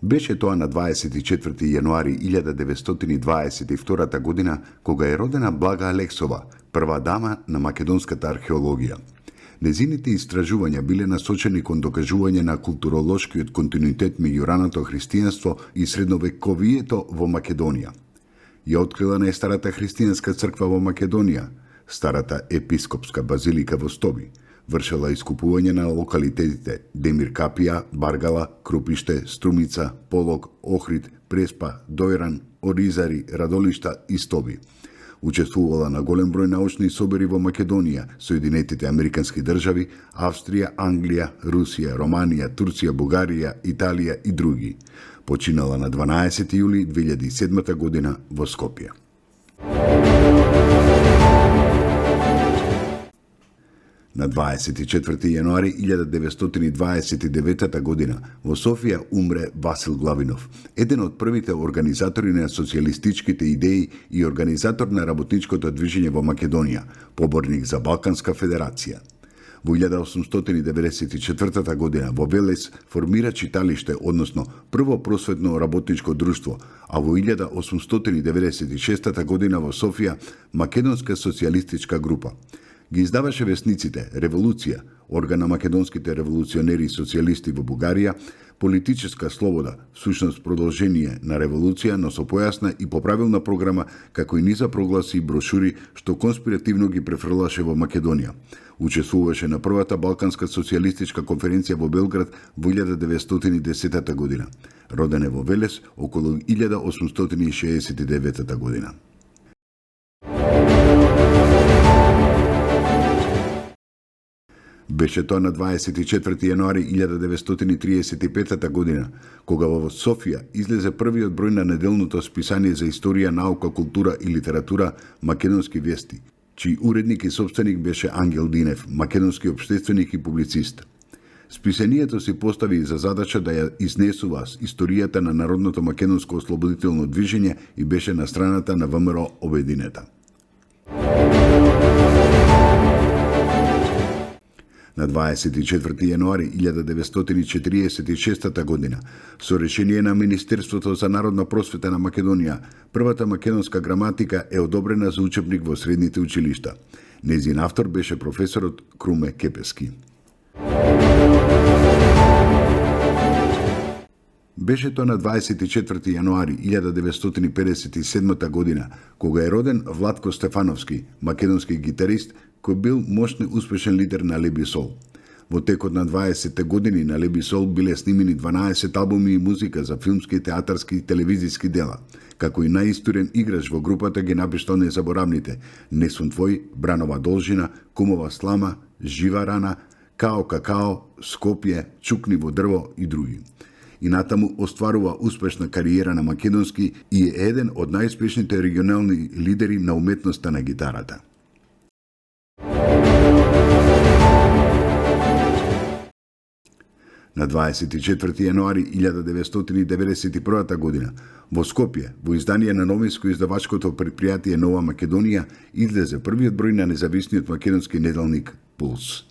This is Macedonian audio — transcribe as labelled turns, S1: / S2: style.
S1: Беше тоа на 24. јануари 1922 година, кога е родена Блага Алексова, прва дама на македонската археологија. Незините истражувања биле насочени кон докажување на културолошкиот континуитет меѓу раното христијанство и средновековието во Македонија. Ја открила најстарата христијанска црква во Македонија, старата епископска базилика во Стоби, вршела искупување на локалитетите Демир Капија, Баргала, Крупиште, Струмица, Полог, Охрид, Преспа, Дојран, Оризари, Радолишта и Стоби. Учествувала на голем број научни собори во Македонија, Соединетите Американски држави, Австрија, Англија, Русија, Романија, Турција, Бугарија, Италија и други. Починала на 12 јули 2007 година во Скопје. На 24. јануари 1929 година во Софија умре Васил Главинов, еден од првите организатори на социјалистичките идеи и организатор на работничкото движење во Македонија, поборник за Балканска федерација. Во 1894 година во Велес формира читалиште, односно прво просветно работничко друштво, а во 1896 година во Софија Македонска социјалистичка група. Ги издаваше весниците Револуција, орган на македонските револуционери и социјалисти во Бугарија, Политическа слобода, всушност продолжение на револуција, но со појасна и поправилна програма, како и низа прогласи и брошури што конспиративно ги префрлаше во Македонија. Учествуваше на првата Балканска социјалистичка конференција во Белград во 1910 година. Роден е во Велес околу 1869 година. Беше тоа на 24. јануари 1935 година, кога во Софија излезе првиот број на неделното списание за историја, наука, култура и литература Македонски вести, чиј уредник и собственик беше Ангел Динев, македонски општественик и публицист. Списанието си постави за задача да ја изнесува историјата на народното македонско ослободително движење и беше на страната на ВМРО Обединета. На 24. јануари 1946 година, со решение на Министерството за народна просвета на Македонија, првата македонска граматика е одобрена за учебник во средните училишта. Нејзин автор беше професорот Круме Кепески. Беше тоа на 24. јануари 1957 година, кога е роден Владко Стефановски, македонски гитарист, кој бил мощен успешен лидер на Леби Сол. Во текот на 20 години на Леби Сол биле снимени 12 албуми и музика за филмски, театарски и телевизиски дела. Како и најистурен играч во групата ги напишта незаборавните "Не сум твој", "Бранова должина", "Кумова слама", "Жива рана", "Као какао", "Скопје", "Чукни во дрво" и други. И натаму остварува успешна кариера на македонски и е еден од најуспешните регионални лидери на уметноста на гитарата. На 24. јануари 1991 година во Скопје, во издание на новинско-издавачкото предпријатие Нова Македонија, излезе првиот број на независниот македонски неделник Пулс.